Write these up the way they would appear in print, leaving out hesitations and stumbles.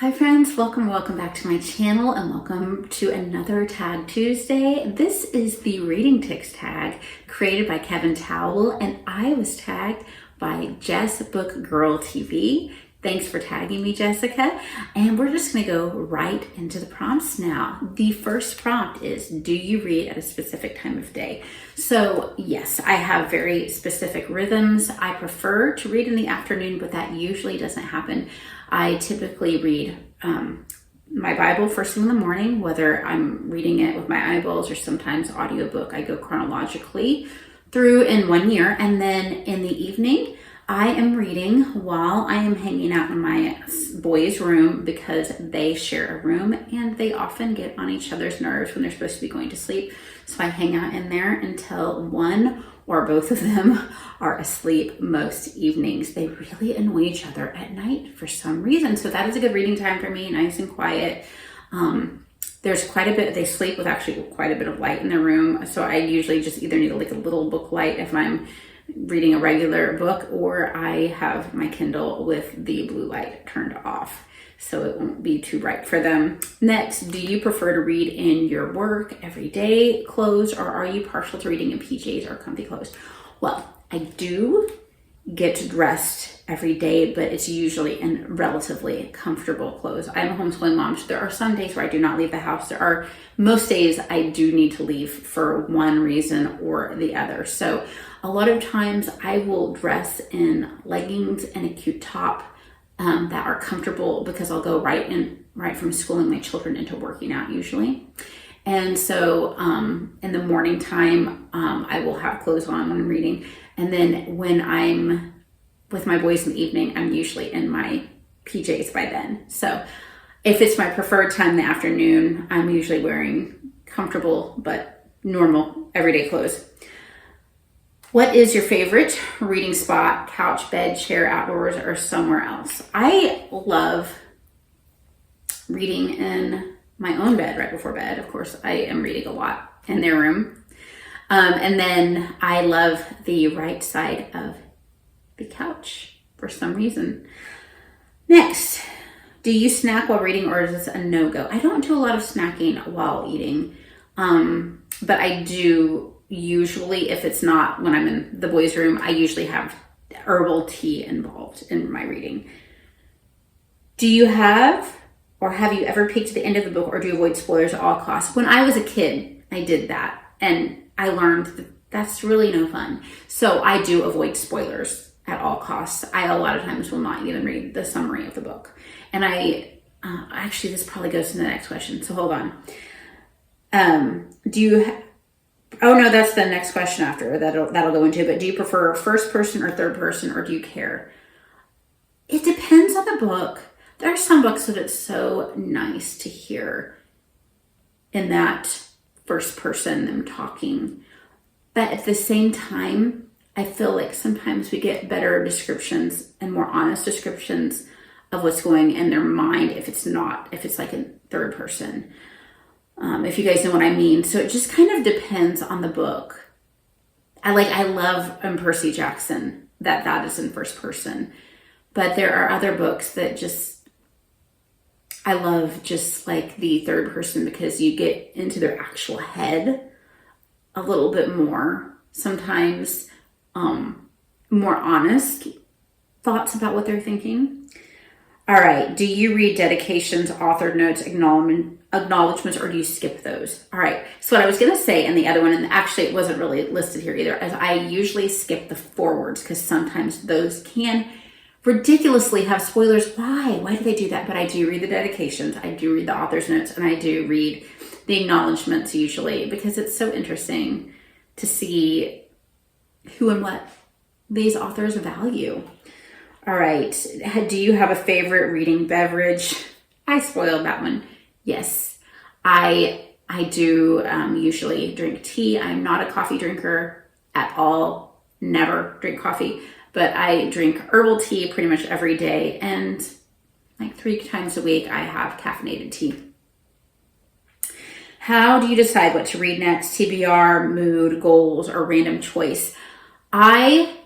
Hi friends, welcome back to my channel and welcome to another Tag Tuesday. This is the Reading Ticks tag created by Kevin Towell and I was tagged by Jess Book Girl TV. Thanks for tagging me, Jessica. And we're just gonna go right into the prompts now. The first prompt is, do you read at a specific time of day? So yes, I have very specific rhythms. I prefer to read in the afternoon, but that usually doesn't happen. I typically read my Bible first thing in the morning, whether I'm reading it with my eyeballs or sometimes audiobook. I go chronologically through in 1 year. And then in the evening, I am reading while I am hanging out in my boys' room because they share a room and they often get on each other's nerves when they're supposed to be going to sleep. So I hang out in there until one or both of them are asleep most evenings. They really annoy each other at night for some reason. So that is a good reading time for me, nice and quiet. There's quite a bit, they sleep with actually quite a bit of light in their room. So I usually just either need like a little book light if I'm reading a regular book, or I have my Kindle with the blue light turned off so it won't be too bright for them. Next, do you prefer to read in your work, everyday clothes, or are you partial to reading in PJs or comfy clothes? Well, I do get dressed every day, but it's usually in relatively comfortable clothes. I'm a homeschooling mom, so there are some days where I do not leave the house. There are most days I do need to leave for one reason or the other. So a lot of times I will dress in leggings and a cute top that are comfortable because I'll go right from schooling my children into working out usually. And so in the morning time, I will have clothes on when I'm reading. And then when I'm with my boys in the evening, I'm usually in my PJs by then. So if it's my preferred time in the afternoon, I'm usually wearing comfortable but normal everyday clothes. What is your favorite reading spot? Couch, bed, chair, outdoors, or somewhere else? I love reading in my own bed right before bed. Of course, I am reading a lot in their room. And then I love the right side of the couch for some reason. Next, do you snack while reading or is this a no-go? I don't do a lot of snacking while eating, but I do usually, if it's not when I'm in the boys' room, I usually have herbal tea involved in my reading. Do you have or have you ever peeked to the end of the book, or do you avoid spoilers at all costs? When I was a kid, I did that, and I learned that that's really no fun. So I do avoid spoilers at all costs. I a lot of times will not even read the summary of the book. And actually, this probably goes to the next question, so hold on. Oh no, that's the next question after that'll go into, but do you prefer first person or third person, or do you care? It depends on the book. There are some books that it's so nice to hear in that first person, them talking. But at the same time, I feel like sometimes we get better descriptions and more honest descriptions of what's going in their mind if it's like in third person. If you guys know what I mean. So it just kind of depends on the book. I love Percy Jackson, that is in first person. But there are other books that I love just like the third person because you get into their actual head a little bit more. Sometimes more honest thoughts about what they're thinking. All right, do you read dedications, authored notes, acknowledgements, or do you skip those? All right, so what I was gonna say in the other one, and actually it wasn't really listed here either, is I usually skip the forewords because sometimes those can ridiculously have spoilers. Why do they do that? But I do read the dedications, I do read the author's notes, and I do read the acknowledgements usually because it's so interesting to see who and what these authors value. All right, do you have a favorite reading beverage? I spoiled that one. Yes, I do usually drink tea. I'm not a coffee drinker at all, never drink coffee, but I drink herbal tea pretty much every day, and like 3 times a week I have caffeinated tea. How do you decide what to read next? TBR, mood, goals, or random choice? I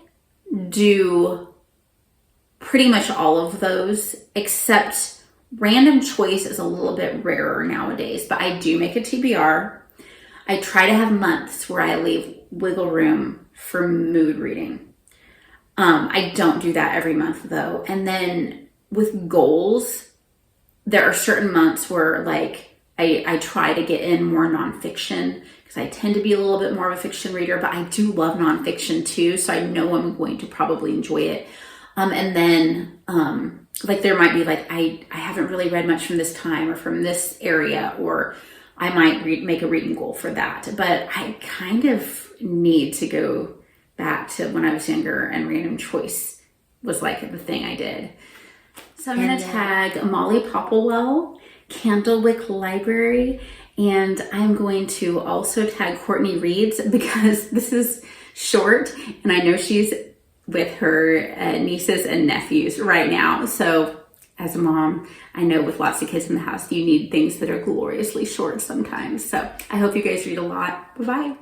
do pretty much all of those except Random choice is a little bit rarer nowadays, but I do make a TBR. I try to have months where I leave wiggle room for mood reading. I don't do that every month though. And then with goals, there are certain months where like I try to get in more nonfiction because I tend to be a little bit more of a fiction reader, but I do love nonfiction too. So I know I'm going to probably enjoy it. And then like there might be like, I haven't really read much from this time or from this area, or I might make a reading goal for that. But I kind of need to go back to when I was younger and random choice was like the thing I did. So I'm going to tag Molly Popplewell, Candlewick Library, and I'm going to also tag Courtney Reeds because this is short and I know she's with her nieces and nephews right now. So as a mom, I know with lots of kids in the house, you need things that are gloriously short sometimes. So I hope you guys read a lot. Bye-bye.